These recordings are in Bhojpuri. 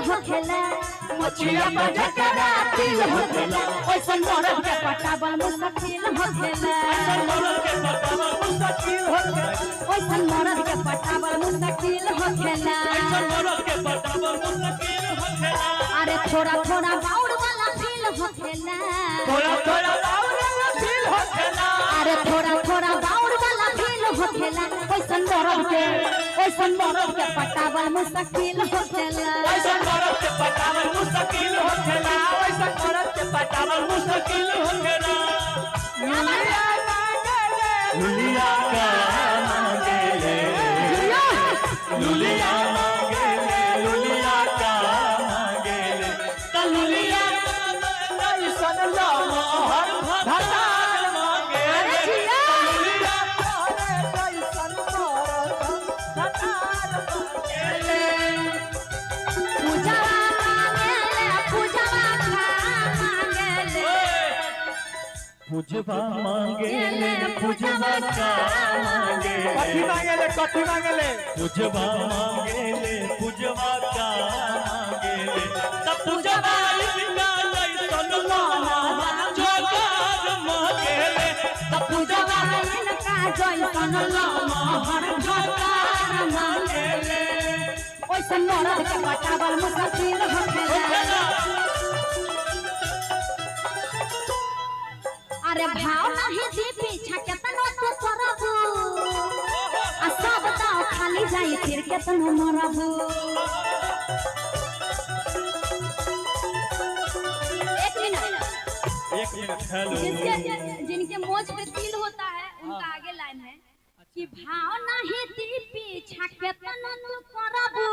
हो खेला मछिया पर जकरा तिल हो खेला ओइसन मरद के पटावल मुश्किल हो खेला ओइसन मरद के पटावल मुश्किल हो खेला अरे थोड़ा थोड़ा बाउर वाला फील हो खेला अरे थोड़ा थोड़ा बाउर वाला फील हो खेला ओइसन मरद के पटावल मुश्किल हो खेला ओइसन मरद के पटावल मुश्किल हो खेला ओइसन मरद के पटावल मुश्किल हो खेला लुलिया का मांगेले लुलिया मांगेले लुलिया का मांगेले त लुलिया ओइसन लामा हर भतार मांगेले लुलिया ओइसन मरद भतार मांगेले पूजा मांगेले पूजवा का मांगेले कथी मांगेले पूजवा मांगेले पूजवा का मांगेले तब पूजवा इनका लइसन लामा जोगार मांगेले तब पूजवा इनका जइसन लामा हर जोगार मांगेले ओइसन मरद के पटावल मुश्किल हो खेला अरे भाव नहीं दी पीछा केतनो तू करबू आ सब दाव खाली जाई फिर केतनो मरबू एक मिनट हेलो जिनके मोछ पे तिल होता है उनका आगे लाइन है कि भाव नहीं दी पीछा केतनो तू करबू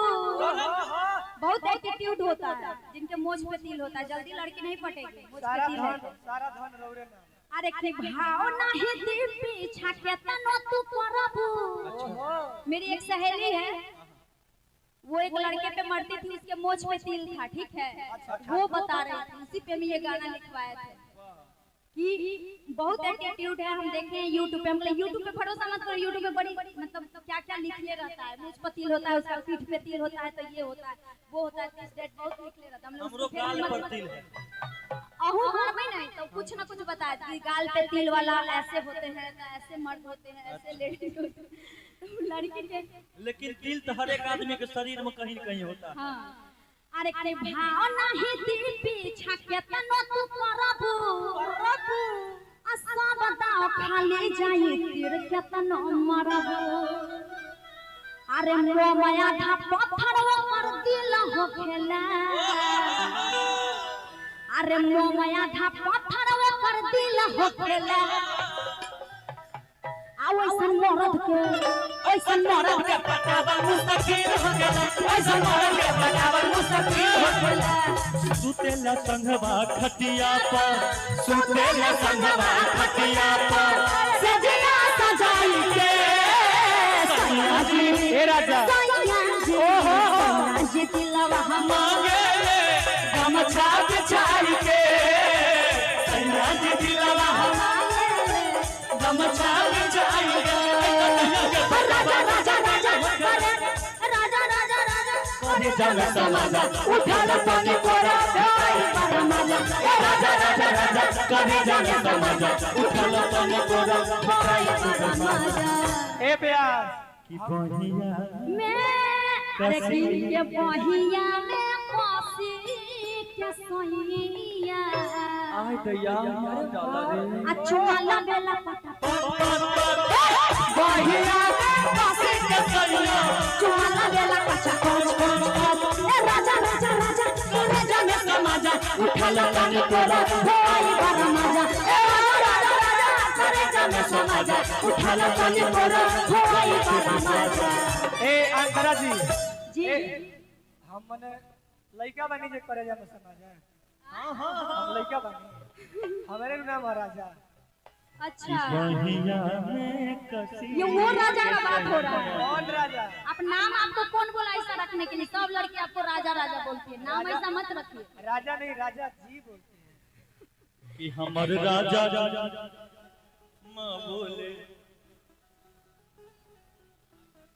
बहुत एटीट्यूड होता है जिनके मोछ पे तिल होता है जल्दी लड़की नहीं पटेगी मोछ पे तिल है सारा धन रौरे ना अरे के भाव नहीं दी पीछा केतनो तू करबू मेरी एक सहेली है वो एक लड़के पे मरती थी उसके मोछ पे तिल था ठीक है वो बता रही थी उसी पे मैं ये गाना लिखवाया था कि बहुत एटीट्यूड है हम देखे हैं YouTube पे हम YouTube पे भरोसा मत करो YouTube पे बड़ी मतलब क्या क्या लिखले रहता है मुझ पर तिल होता है उसका पीठ पे तिल होता है तो ये होता है वो होता है दिस डेट बहुत लिखले रहता है हम लोग हमरो गाल पर तिल है अहू मरबे नहीं तो कुछ ना कुछ बताए कि गाल पे तिल वाला ऐसे होते हैं तो ऐसे मर्द होते हैं ऐसे लेडीज होते हैं लड़की के लेकिन तिल तो हर एक आदमी के शरीर में कहीं कहीं होता है हां अरे के भाव नहीं दिल पीछा केतनो तू करबू आ सब दाव खाली जाई तीर केतनो मरबू अरे मोमया धा पत्थर पर दिल हो खेला अरे मोमया धा पत्थर पर दिल हो खेला ओइसन मरद के पटावल मुश्किल हो गेला ओइसन मरद के पटावल मुश्किल हो गेला सुतेला संघवा खटिया पर सुतेला संघवा खटिया पर सजिया सजाई के सयाजी ए राजा ओहो सयाजी दिलवा मांगेले गमछा बिछाई के सयाजी दिलवा गमछा बिछाई के राजा राजा राजा राजा राजा राजा कभी जाने समाजा उठा लो पानी कोरा भाई बड़ा मजा राजा राजा राजा कभी जाने समाजा उठा लो पानी कोरा भाई बड़ा मजा ए प्यार की बहिया मैं अरे की के बहिया में कोसी के सोइया आय दैया डाला रे चुमाला बेला पटा बहिया कोसी के सोइया चुमाला बेला पचा कोच कोच ए राजा राजा राजा कभी जाने समाजा उठा लो पानी कोरा भाई बड़ा मजा ए राजा राजा करे जाने समाजा उठा लो पानी कोरा भाई बड़ा मजा ए अंतरा जी हम मने लइका बनी जे करे जाने समाजा हां हम लइका बनी हमारे नाम है राजा अच्छा बहिया में कसी ये वो राजा का बात हो रहा है कौन राजा आप नाम आपको कौन बोला ऐसा रखने के लिए सब लड़के आपको राजा राजा बोलती है नाम ऐसा मत रखिए राजा नहीं राजा जी बोलते हैं कि हमर राजा मां बोले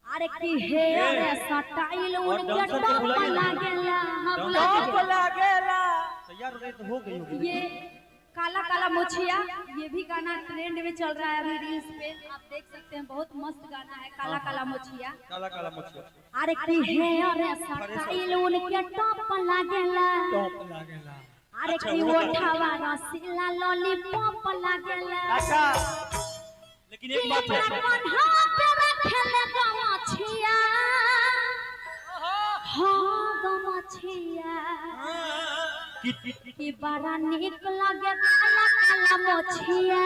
अरे की हेयर स्टाइल उनके टॉप लागेला हाँ बुला दीजिए। लागेला तैयार हो गई तो हो गई होगी। ये काला काला मोछिया, ये भी गाना ट्रेंड में चल रहा है अभी रील्स पे, आप देख सकते हैं, बहुत मस्त गाना है काला काला मोछिया। काला काला मुछिया। अरे की है अरे स्टाइल उनके टॉप लागेला, टॉप लागेला। अरे की ओठावा रसीला लॉलीपॉप लागेला। अच्छा लेकिन एक बात है, कन्हा पे रखेले गमछिया, हाँ गमछिया, कि बड़ा निक लगे काला काला मोछिया।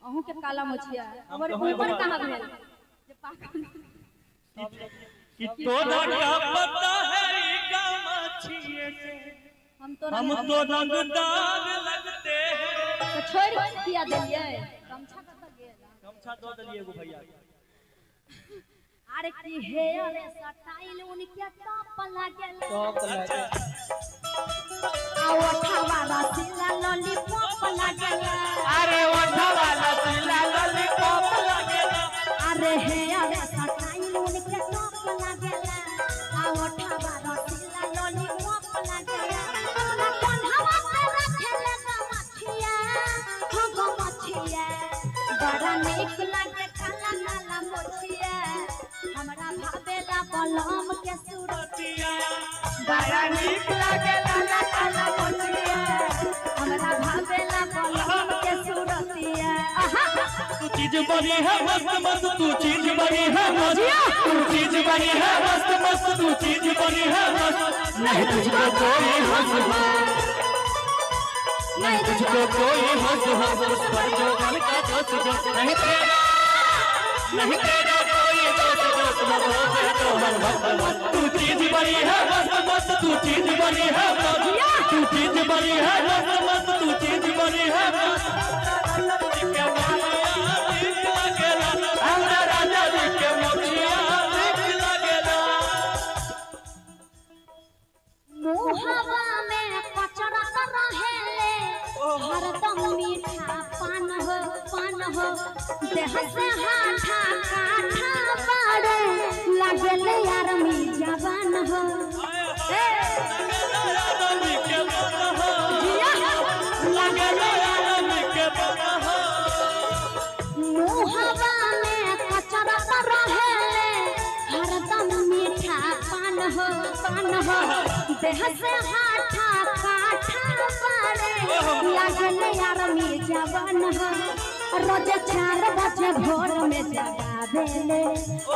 अहू के काला मोछिया हमर ऊपर कहां भेल जे पागल कि तोरा क्या पता है ई गमछिए से हम तो रंगदार लगते हैं। तो छोड़ दिया देलिए गमछा कत गेला, गमछा दो दलिए एगो भैया। अरे की हे अरे स्टाइल उनके टॉप लागेला, टॉप लागेला। आ ओठावा रसीला लॉलीपॉप लागेला, अरे ओठावा रसीला लॉलीपॉप लागेला। अरे हे अरे स्टाइल उनके टॉप लागेला, आ ओठावा रसीला लॉलीपॉप लागेला। अपना कन्हवा पे रखेले गमछिया, हो गमछिया, बड़ा निक लागे काला काला मोछिया। हमरा भावेला बलम के सूरतिया, बड़ा निक लागेला काला काला मोछिया। हमरा भावेला बलम के सूरतिया। तू चीज बनी है मस्त मस्त, तू चीज बनी है मस्त, तू चीज बनी है मस्त मस्त, तू चीज बनी है मस्त। नहीं तुझको कोई हंस हो, नहीं तुझको कोई हंस हो, उस पर जो मन का दोस्त जो नहीं तेरा, नहीं तेरा कोई दोस्त दोस्त दोस्त तो हर वक्त। तू चीज बनी है मस्त मस्त, तू चीज बनी है मस्त, तू चीज बनी है मस्त मस्त, तू चीज बनी है मस्त। मुहवा में कचरत रहेले, हरदम मीठा पान हो पान हो, देह से हाथा काठा बाड़े लागेले यार मी जवान हो। मुहवा में कचरत रहेले, हरदम मीठा पान हो पान हो, देह से हाथा काठा बाड़े लागेले यार मी जवान हो। रोज 4 बजे भोर में जगावेले,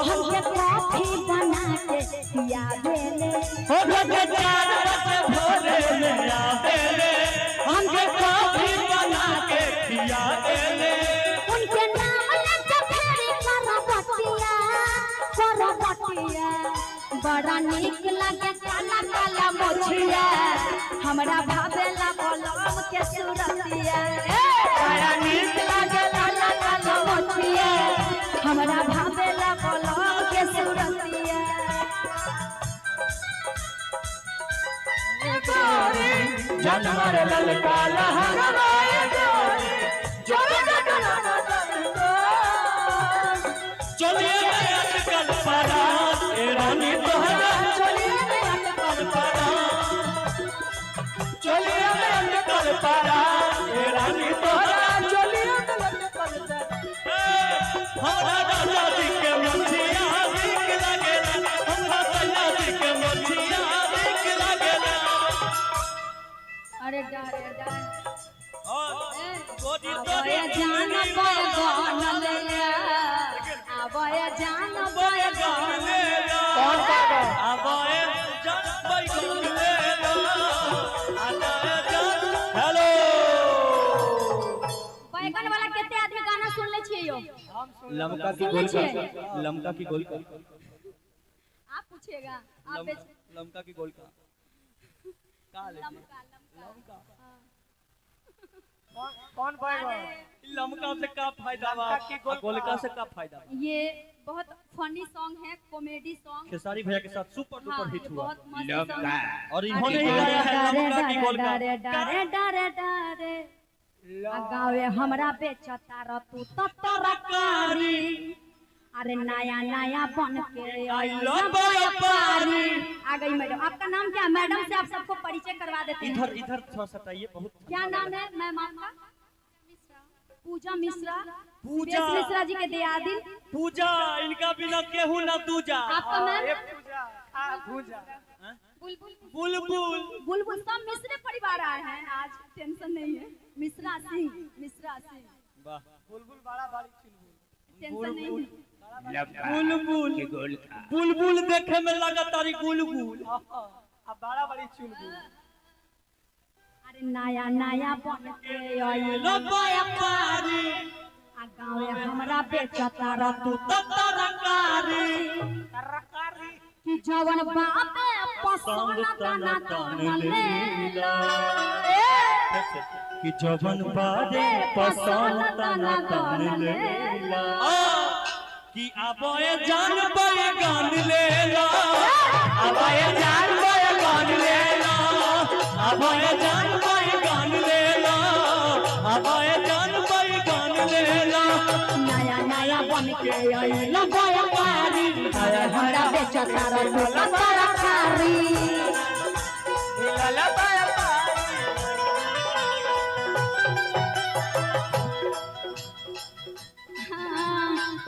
हमके कॉफी बना के पियावेले। रोज 4 बजे भोर में आवेले, हमके कॉफी बना के पियावेले। उनके नाम लेके फेरी करबटिया करबटिया, बड़ा निक लागे काला काला मोछिया। हमरा भावेला बलम के सूरतिया, बड़ा निक लागे काला काला मोछिया। हमरा भावेला बलम के सूरतिया। जानवर ललका लहराए गोरी, चलिए अटकल पड़ा ए रानी तोहरा, चलिए अटकल पड़ा, चलिए अटकल पड़ा ए रानी तोहरा, चलिए अटकल पड़ा। हमरा राजा जी के मोछिया नीक लागेला, हमरा राजा जी के मोछिया नीक लागेला। अरे डारे डारे गोदी आबय जान बय गान ले, आबय जान बय गान ले। कौन पागल? आबय जान बय गान ले, आबय जान। हेलो बैगन वाला केते आदमी गाना सुन ले छियै यो? हम सुन लमका की सुन गोल लीजिए। का, लमका की गोल का, आप पूछिएगा, आप लमका की गोल का का ले लमका लमका कौन पाएगा? लमका से का फायदा बा, लमका की गोलका से का फायदा बा? ये बहुत फनी सॉन्ग है, कॉमेडी सॉन्ग। खेसारी भैया के साथ सुपर डुपर हिट हुआ बहुत मस्त सॉन्ग है। और इन्होंने ही गाया है लमका की गोल का। डारे डारे डारे डारे आ गावे हमरा बेचता र तू त तरकारी, अरे नया नया बन के आई लो व्यापारी। आ गई मैडम। आपका नाम क्या? मैडम से आप सबको परिचय करवा देते हैं। इधर इधर थोड़ा सटाइए। बहुत क्या नाम है मैम आपका? पूजा मिश्रा। पूजा बेस मिश्रा जी के दियादिन। पूजा, इनका बिना केहू ना दूजा। आपका मैम? पूजा बुलबुल। बुलबुल। सब मिश्रे परिवार आए हैं आज, टेंशन नहीं है। मिश्रा सिंह, मिश्रा सिंह। वाह। बुलबुल बड़ा बारी चुलबुल। टेंशन नहीं है। बुलबुल बुलबुल देखे में लगा तारी बुलबुल। अब बड़ा बड़ी चुलबुल। अरे नया नया बन के आई लो व्यापारी। आ गाँव हमरा बेचता रहतू तरकारी कि जवन बापे पसंद तना तन लेला। कि जवन बाजे पसंद तना तन लेला। कि आबे जान बे गान लेला। आबे जान बे गान लेला। आबे जान बे गान लेला। आबे जान बे गान लेला। नया नया बन के आई लो व्यापारी। हमरा बेचता रहतू तरकारी।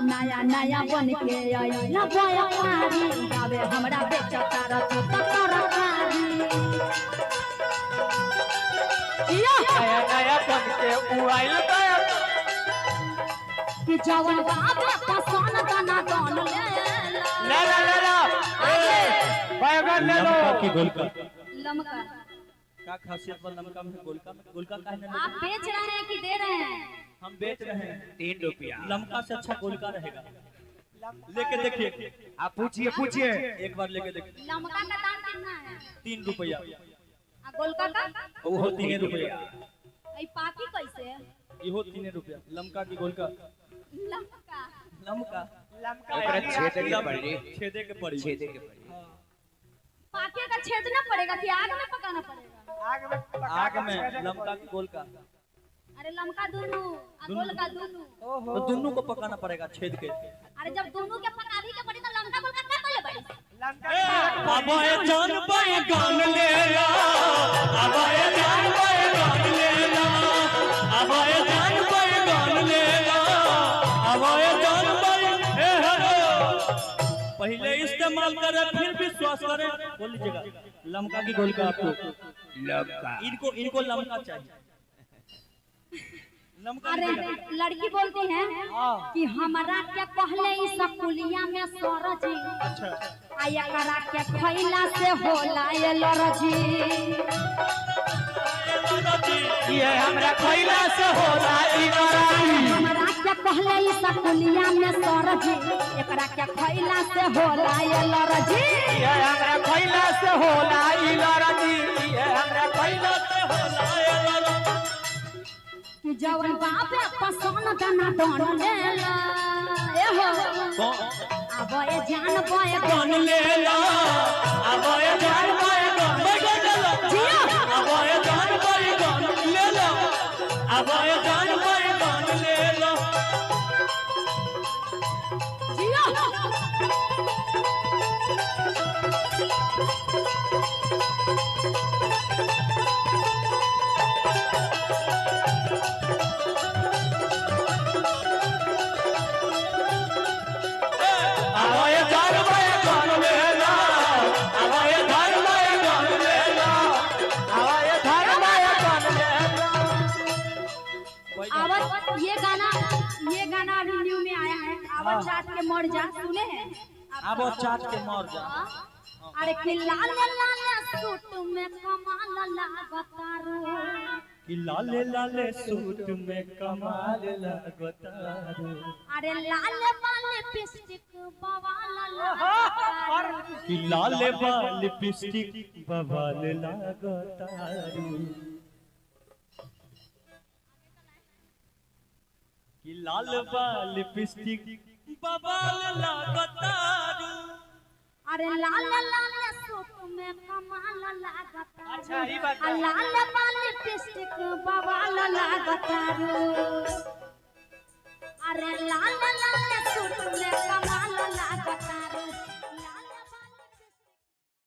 नया नया बन के आई लो व्यापारी। गावे हमरा बेचता रहतू तरकारी। नया नया बन के उड़ाइल कि जवन बाबे पसंद तना तन लेला। ले बैगन ले लो। लमका की गोलका लमका। का खासियत बा लमका में? गोलका काहे ना? आप बेच रहे हैं कि दे रहे हैं? हम बेच रहे हैं। 3 रुपया। लमका से अच्छा गोलका रहेगा। लेके देखिए। आप पूछिए पूछिए। एक बार लेके देखिए। लमका का दाम कितना है? 3 रुपया। आ गोलका का? वो 3 रुपया। आई पाकी कैसे है? इहो 3 रुपया। लमका की गोलका। लमका। लमका लमका छेदे के पड़ी। छेदे के पड़ी। छेदे के पड़ी। पाके का छेदना पड़ेगा कि आग में पकाना पड़ेगा? आग में आग में लमका की गोलका। अरे लमका दोनों आ गोलका दोनों। तो दोनों को पकाना पड़ेगा छेद के। अरे जब दोनों के पका भी के पड़ी तो लमका गोलका क्या करे बड़ी? बाबा ये जान पाए गान लेला। बाबा ये जान पाए गान लेला। बाबा ये जान पाए गान लेला। बाबा ये जान पाए पहले इस्तेमाल करें फिर विश्वास करें। बोल लीजिएगा। लमका की गोलका आपको। लमका। इनको लमका चाहिए। लमका अरे लड़की बोलती है कि हमारा क्या पहले ही स्कूलिया में सरजी। अच्छा। आया करा के खैला से होला ये लरजी। ये हमरा खैला से होला ई लड़ाई। हमरा के पहले ही स्कूलिया में सरजी। एकरा के खैला से होला ये लरजी। ये हमरा खैला से होला ई लड़ाई। ये हमरा खैला से होला ई लड़ाई। कि जवन बापे पसंद तना तन लेला। ए हो अब ये जान पाए गान लेला। अब ये जान पाए गान लेला। अब ये जान पाए गान लेला। अब ये जान पाए गान लेला। ये गाना अभी न्यू में आया है। आवाज चाट के मर जा, सुने हैं? अब चाट के मर जा। अरे कि लाल लाल सूट में कमाल लागतारू। कि लाले लाले सूट में कमाल लगतारू। अरे लाल वाले लिपस्टिक बवाल लागतारू। कि लाले वाले लिपस्टिक बवाल लगतारू। कि लाल वाले लिपस्टिक बवाल लगतारू। अरे लाल लाल सूट में कमाल लागतारू। अच्छा ई बात। लाल वाले लिपस्टिक बवाल लागतारू। अरे लाल लाल सूट में कमाल लागतारू